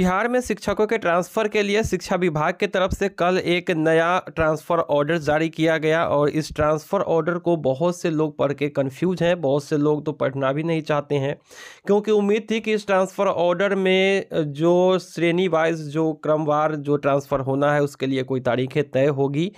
बिहार में शिक्षकों के ट्रांसफ़र के लिए शिक्षा विभाग के तरफ से कल एक नया ट्रांसफ़र ऑर्डर जारी किया गया और इस ट्रांसफ़र ऑर्डर को बहुत से लोग पढ़ के कंफ्यूज हैं। बहुत से लोग तो पढ़ना भी नहीं चाहते हैं, क्योंकि उम्मीद थी कि इस ट्रांसफ़र ऑर्डर में जो श्रेणी वाइज जो क्रमवार जो ट्रांसफ़र होना है उसके लिए कोई तारीखें तय होगी,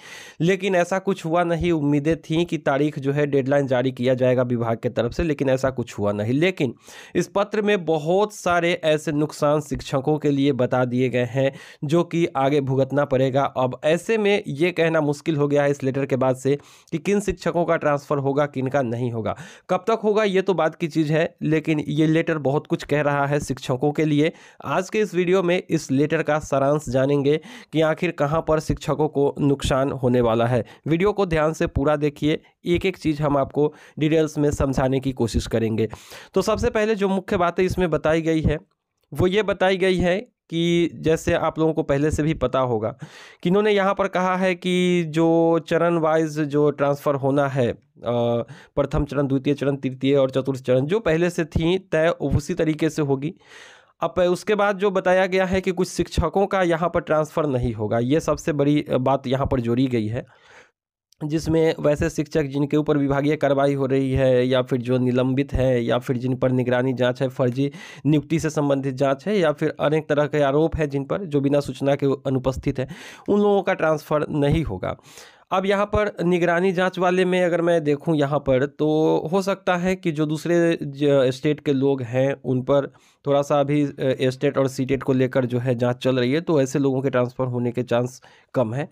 लेकिन ऐसा कुछ हुआ नहीं। उम्मीदें थीं कि तारीख जो है डेडलाइन जारी किया जाएगा विभाग के तरफ से, लेकिन ऐसा कुछ हुआ नहीं। लेकिन इस पत्र में बहुत सारे ऐसे नुकसान शिक्षकों के लिए बता दिए गए हैं जो कि आगे भुगतना पड़ेगा। अब ऐसे में ये कहना मुश्किल हो गया है इस लेटर के बाद से कि किन शिक्षकों का ट्रांसफ़र होगा, किन का नहीं होगा, कब तक होगा, ये तो बात की चीज़ है। लेकिन ये लेटर बहुत कुछ कह रहा है शिक्षकों के लिए। आज के इस वीडियो में इस लेटर का सारांश जानेंगे कि आखिर कहाँ पर शिक्षकों को नुकसान होने वाला है। वीडियो को ध्यान से पूरा देखिए, एक एक चीज़ हम आपको डिटेल्स में समझाने की कोशिश करेंगे। तो सबसे पहले जो मुख्य बातें इसमें बताई गई है वो ये बताई गई है कि जैसे आप लोगों को पहले से भी पता होगा कि इन्होंने यहाँ पर कहा है कि जो चरण वाइज जो ट्रांसफ़र होना है, प्रथम चरण, द्वितीय चरण, तृतीय और चतुर्थ चरण जो पहले से थी तय उसी तरीके से होगी। अब उसके बाद जो बताया गया है कि कुछ शिक्षकों का यहाँ पर ट्रांसफ़र नहीं होगा, ये सबसे बड़ी बात यहाँ पर जोड़ी गई है, जिसमें वैसे शिक्षक जिनके ऊपर विभागीय कार्रवाई हो रही है या फिर जो निलंबित है या फिर जिन पर निगरानी जांच है, फर्जी नियुक्ति से संबंधित जांच है या फिर अनेक तरह के आरोप हैं जिन पर जो बिना सूचना के अनुपस्थित है, उन लोगों का ट्रांसफ़र नहीं होगा। अब यहाँ पर निगरानी जांच वाले में अगर मैं देखूँ यहाँ पर, तो हो सकता है कि जो दूसरे स्टेट के लोग हैं उन पर थोड़ा सा अभी स्टेट और सीटेट को लेकर जो है जांच चल रही है, तो ऐसे लोगों के ट्रांसफ़र होने के चांस कम है।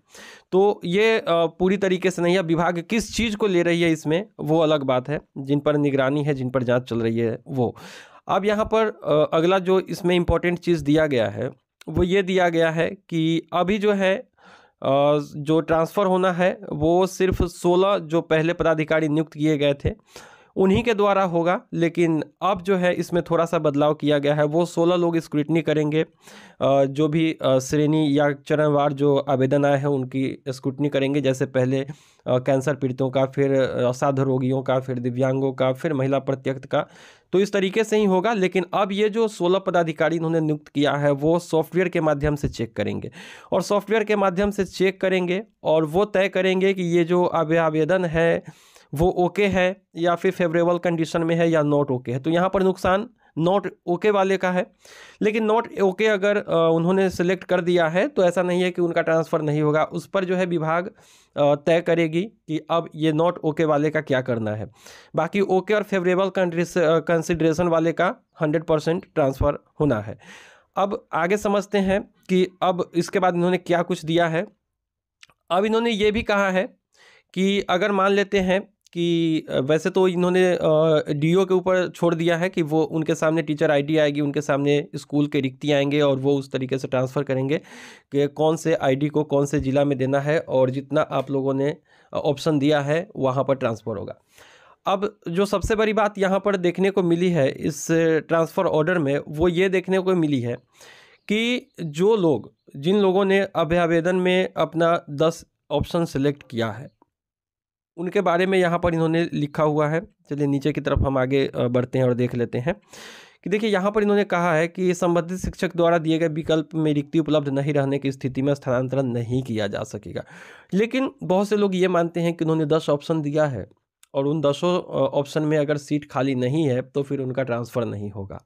तो ये पूरी तरीके से नहीं है। विभाग किस चीज़ को ले रही है इसमें वो अलग बात है, जिन पर निगरानी है, जिन पर जाँच चल रही है वो। अब यहाँ पर अगला जो इसमें इम्पोर्टेंट चीज़ दिया गया है वो ये दिया गया है कि अभी जो है जो ट्रांसफ़र होना है वो सिर्फ 16 जो पहले पदाधिकारी नियुक्त किए गए थे उन्हीं के द्वारा होगा, लेकिन अब जो है इसमें थोड़ा सा बदलाव किया गया है। वो 16 लोग स्क्रूटनी करेंगे, जो भी श्रेणी या चरणवार जो आवेदन आए हैं उनकी स्क्रूटनी करेंगे। जैसे पहले कैंसर पीड़ितों का, फिर असाध्य रोगियों का, फिर दिव्यांगों का, फिर महिला प्रत्यक्त का, तो इस तरीके से ही होगा। लेकिन अब ये जो 16 पदाधिकारी इन्होंने नियुक्त किया है वो सॉफ्टवेयर के माध्यम से चेक करेंगे, और सॉफ्टवेयर के माध्यम से चेक करेंगे और वो तय करेंगे कि ये जो आवेदन है वो ओके है या फिर फेवरेबल कंडीशन में है या नॉट ओके है। तो यहाँ पर नुकसान नॉट ओके वाले का है, लेकिन नॉट ओके अगर उन्होंने सेलेक्ट कर दिया है तो ऐसा नहीं है कि उनका ट्रांसफ़र नहीं होगा। उस पर जो है विभाग तय करेगी कि अब ये नॉट ओके वाले का क्या करना है। बाकी ओके और फेवरेबल कंसिडरेशन वाले का 100% ट्रांसफ़र होना है। अब आगे समझते हैं कि अब इसके बाद इन्होंने क्या कुछ दिया है। अब इन्होंने ये भी कहा है कि अगर मान लेते हैं कि वैसे तो इन्होंने डीओ के ऊपर छोड़ दिया है कि वो उनके सामने टीचर आईडी आएगी, उनके सामने स्कूल के रिक्ति आएंगे और वो उस तरीके से ट्रांसफ़र करेंगे कि कौन से आईडी को कौन से ज़िला में देना है, और जितना आप लोगों ने ऑप्शन दिया है वहाँ पर ट्रांसफ़र होगा। अब जो सबसे बड़ी बात यहाँ पर देखने को मिली है इस ट्रांसफ़र ऑर्डर में, वो ये देखने को मिली है कि जो लोग, जिन लोगों ने आवेदन में अपना 10 ऑप्शन सेलेक्ट किया है उनके बारे में यहाँ पर इन्होंने लिखा हुआ है। चलिए नीचे की तरफ हम आगे बढ़ते हैं और देख लेते हैं कि देखिए यहाँ पर इन्होंने कहा है कि संबंधित शिक्षक द्वारा दिए गए विकल्प में रिक्ति उपलब्ध नहीं रहने की स्थिति में स्थानांतरण नहीं किया जा सकेगा। लेकिन बहुत से लोग ये मानते हैं कि उन्होंने 10 ऑप्शन दिया है और उन 10 ऑप्शन में अगर सीट खाली नहीं है तो फिर उनका ट्रांसफ़र नहीं होगा।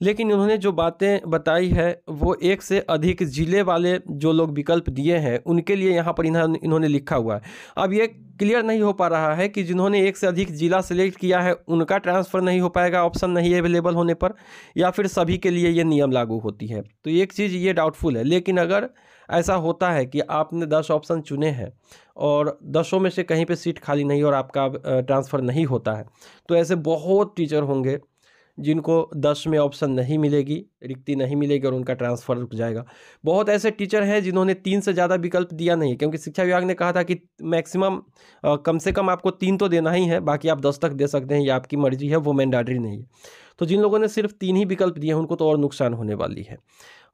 लेकिन उन्होंने जो बातें बताई है वो एक से अधिक ज़िले वाले जो लोग विकल्प दिए हैं उनके लिए यहाँ पर इन्होंने लिखा हुआ है। अब ये क्लियर नहीं हो पा रहा है कि जिन्होंने एक से अधिक ज़िला सेलेक्ट किया है उनका ट्रांसफ़र नहीं हो पाएगा ऑप्शन नहीं अवेलेबल होने पर, या फिर सभी के लिए ये नियम लागू होती है। तो एक चीज़ ये डाउटफुल है। लेकिन अगर ऐसा होता है कि आपने 10 ऑप्शन चुने हैं और 10 में से कहीं पे सीट खाली नहीं और आपका ट्रांसफ़र नहीं होता है, तो ऐसे बहुत टीचर होंगे जिनको 10 में ऑप्शन नहीं मिलेगी, रिक्ति नहीं मिलेगी और उनका ट्रांसफ़र रुक जाएगा। बहुत ऐसे टीचर हैं जिन्होंने 3 से ज़्यादा विकल्प दिया नहीं, क्योंकि शिक्षा विभाग ने कहा था कि मैक्सिमम कम से कम आपको 3 तो देना ही है, बाकी आप 10 तक दे सकते हैं, ये आपकी मर्जी है, वो मैंडेटरी नहीं है। तो जिन लोगों ने सिर्फ 3 ही विकल्प दिए हैं उनको तो और नुकसान होने वाली है,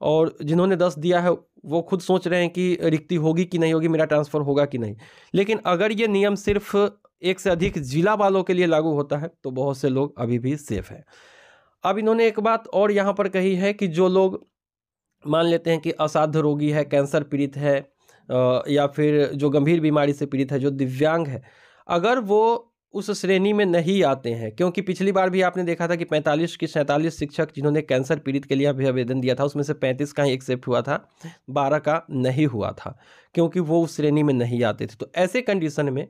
और जिन्होंने 10 दिया है वो खुद सोच रहे हैं कि रिक्ति होगी कि नहीं होगी, मेरा ट्रांसफ़र होगा कि नहीं। लेकिन अगर ये नियम सिर्फ एक से अधिक जिला वालों के लिए लागू होता है तो बहुत से लोग अभी भी सेफ हैं। अब इन्होंने एक बात और यहाँ पर कही है कि जो लोग मान लेते हैं कि असाध्य रोगी है, कैंसर पीड़ित है, या फिर जो गंभीर बीमारी से पीड़ित है, जो दिव्यांग है, अगर वो उस श्रेणी में नहीं आते हैं, क्योंकि पिछली बार भी आपने देखा था कि 45 की 47 शिक्षक जिन्होंने कैंसर पीड़ित के लिए अभी आवेदन दिया था, उसमें से 35 का ही एक्सेप्ट हुआ था, 12 का नहीं हुआ था, क्योंकि वो उस श्रेणी में नहीं आते थे। तो ऐसे कंडीशन में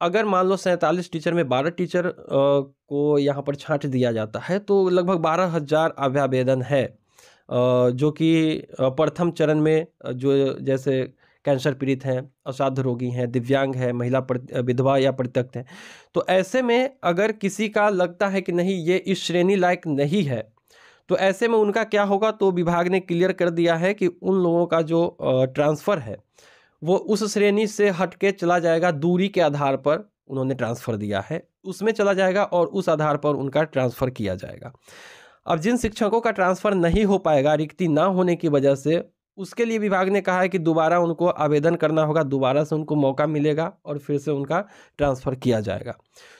अगर मान लो 47 टीचर में 12 टीचर को यहाँ पर छांट दिया जाता है, तो लगभग 12,000 आवेदन है, जो कि प्रथम चरण में जो जैसे कैंसर पीड़ित हैं, असाध्य रोगी हैं, दिव्यांग है, महिला विधवा या परित्यक्त हैं। तो ऐसे में अगर किसी का लगता है कि नहीं ये इस श्रेणी लायक नहीं है, तो ऐसे में उनका क्या होगा, तो विभाग ने क्लियर कर दिया है कि उन लोगों का जो ट्रांसफ़र है वो उस श्रेणी से हट के चला जाएगा, दूरी के आधार पर उन्होंने ट्रांसफ़र दिया है, उसमें चला जाएगा और उस आधार पर उनका ट्रांसफ़र किया जाएगा। अब जिन शिक्षकों का ट्रांसफ़र नहीं हो पाएगा रिक्ति ना होने की वजह से, उसके लिए विभाग ने कहा है कि दोबारा उनको आवेदन करना होगा, दोबारा से उनको मौका मिलेगा और फिर से उनका ट्रांसफ़र किया जाएगा।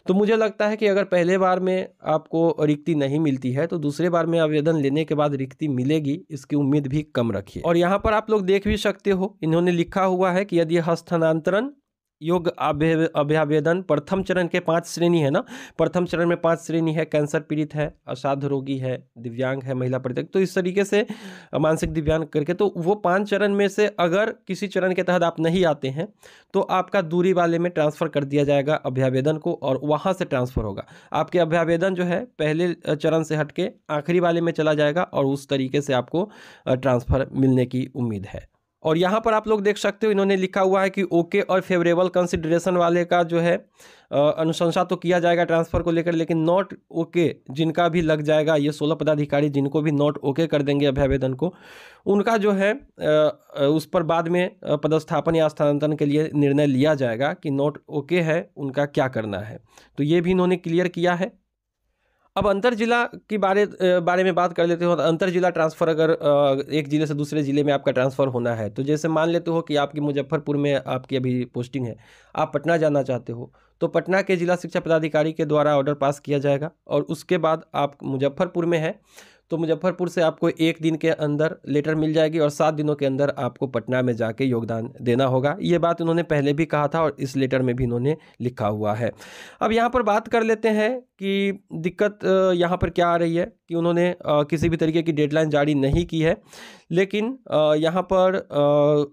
तो मुझे लगता है कि अगर पहले बार में आपको रिक्ति नहीं मिलती है, तो दूसरे बार में आवेदन लेने के बाद रिक्ति मिलेगी, इसकी उम्मीद भी कम रखिए। और यहाँ पर आप लोग देख भी सकते हो, इन्होंने लिखा हुआ है कि यदि हस्तांतरण योग्य अभ्यावेदन प्रथम चरण के 5 श्रेणी है ना, प्रथम चरण में 5 श्रेणी है, कैंसर पीड़ित है, असाध्य रोगी है, दिव्यांग है, महिला परित्यक्त, तो इस तरीके से मानसिक दिव्यांग करके, तो वो 5 चरण में से अगर किसी चरण के तहत आप नहीं आते हैं, तो आपका दूरी वाले में ट्रांसफ़र कर दिया जाएगा अभ्यावेदन को, और वहाँ से ट्रांसफ़र होगा। आपके अभ्यावेदन जो है पहले चरण से हट के आखिरी वाले में चला जाएगा और उस तरीके से आपको ट्रांसफ़र मिलने की उम्मीद है। और यहाँ पर आप लोग देख सकते हो, इन्होंने लिखा हुआ है कि ओके और फेवरेबल कंसिडरेशन वाले का जो है अनुशंसा तो किया जाएगा ट्रांसफ़र को लेकर, लेकिन नॉट ओके जिनका भी लग जाएगा, ये 16 पदाधिकारी जिनको भी नॉट ओके कर देंगे अभ्यावेदन को, उनका जो है उस पर बाद में पदस्थापन या स्थानांतरण के लिए निर्णय लिया जाएगा कि नॉट ओके है उनका क्या करना है। तो ये भी इन्होंने क्लियर किया है। अब अंतर जिला की बारे में बात कर लेते हो। अंतर जिला ट्रांसफ़र अगर एक ज़िले से दूसरे ज़िले में आपका ट्रांसफ़र होना है, तो जैसे मान लेते हो कि आपकी मुजफ्फरपुर में आपकी अभी पोस्टिंग है, आप पटना जाना चाहते हो, तो पटना के जिला शिक्षा पदाधिकारी के द्वारा ऑर्डर पास किया जाएगा, और उसके बाद आप मुजफ्फरपुर में हैं तो मुजफ्फरपुर से आपको 1 दिन के अंदर लेटर मिल जाएगी और 7 दिनों के अंदर आपको पटना में जाके योगदान देना होगा। ये बात उन्होंने पहले भी कहा था और इस लेटर में भी इन्होंने लिखा हुआ है। अब यहाँ पर बात कर लेते हैं कि दिक्कत यहाँ पर क्या आ रही है कि उन्होंने किसी भी तरीके की डेडलाइन जारी नहीं की है, लेकिन यहाँ पर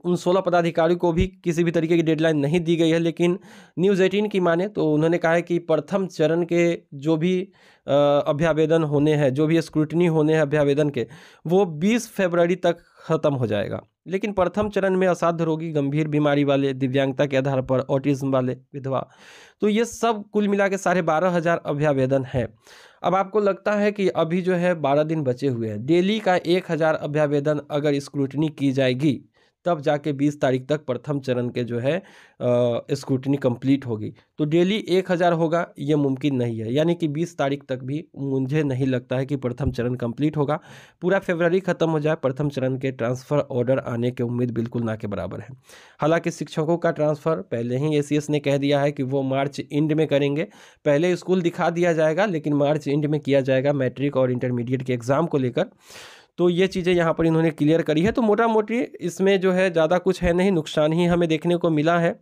उन 16 पदाधिकारियों को भी किसी भी तरीके की डेडलाइन नहीं दी गई है। लेकिन न्यूज़ 18 की माने तो उन्होंने कहा है कि प्रथम चरण के जो भी अभ्यावेदन होने हैं, जो भी स्क्रूटनी होने हैं अभ्यावेदन के, वो 20 फरवरी तक ख़त्म हो जाएगा। लेकिन प्रथम चरण में असाध्य रोगी, गंभीर बीमारी वाले, दिव्यांगता के आधार पर ऑटिज्म वाले, विधवा, तो ये सब कुल मिला के 12,500 अभ्यावेदन है। अब आपको लगता है कि अभी जो है 12 दिन बचे हुए हैं, डेली का 1,000 अभ्यावेदन अगर स्क्रूटनी की जाएगी, तब जाके 20 तारीख तक प्रथम चरण के जो है स्क्रूटनी कंप्लीट होगी। तो डेली 1,000 होगा, ये मुमकिन नहीं है, यानी कि 20 तारीख तक भी मुझे नहीं लगता है कि प्रथम चरण कंप्लीट होगा। पूरा फरवरी ख़त्म हो जाए, प्रथम चरण के ट्रांसफ़र ऑर्डर आने की उम्मीद बिल्कुल ना के बराबर है। हालांकि शिक्षकों का ट्रांसफ़र पहले ही एसीएस ने कह दिया है कि वो मार्च एंड में करेंगे। पहले स्कूल दिखा दिया जाएगा, लेकिन मार्च एंड में किया जाएगा मैट्रिक और इंटरमीडिएट के एग्ज़ाम को लेकर। तो ये चीज़ें यहाँ पर इन्होंने क्लियर करी है। तो मोटा मोटी इसमें जो है ज़्यादा कुछ है नहीं, नुकसान ही हमें देखने को मिला है।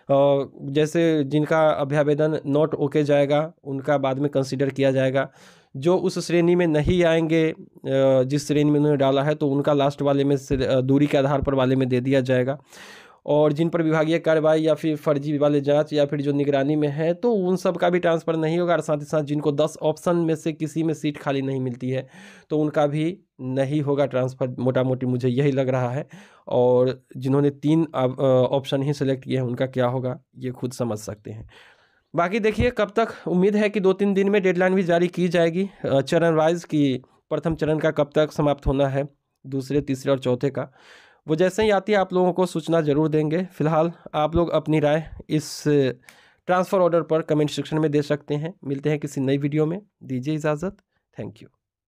जैसे जिनका अभ्यावेदन नॉट ओके जाएगा, उनका बाद में कंसीडर किया जाएगा। जो उस श्रेणी में नहीं आएंगे, जिस श्रेणी में उन्होंने डाला है, तो उनका लास्ट वाले में से दूरी के आधार पर वाले में दे दिया जाएगा। और जिन पर विभागीय कार्रवाई या फिर फर्जी वाले जांच या फिर जो निगरानी में है, तो उन सब का भी ट्रांसफ़र नहीं होगा। और साथ ही साथ जिनको 10 ऑप्शन में से किसी में सीट खाली नहीं मिलती है, तो उनका भी नहीं होगा ट्रांसफ़र, मोटा मोटी मुझे यही लग रहा है। और जिन्होंने 3 ऑप्शन ही सिलेक्ट किए हैं, उनका क्या होगा ये खुद समझ सकते हैं। बाकी देखिए कब तक, उम्मीद है कि 2-3 दिन में डेडलाइन भी जारी की जाएगी चरण वाइज, कि प्रथम चरण का कब तक समाप्त होना है, दूसरे, तीसरे और चौथे का। वो जैसे ही आती है आप लोगों को सूचना ज़रूर देंगे। फिलहाल आप लोग अपनी राय इस ट्रांसफ़र ऑर्डर पर कमेंट सेक्शन में दे सकते हैं। मिलते हैं किसी नई वीडियो में, दीजिए इजाज़त। Thank you.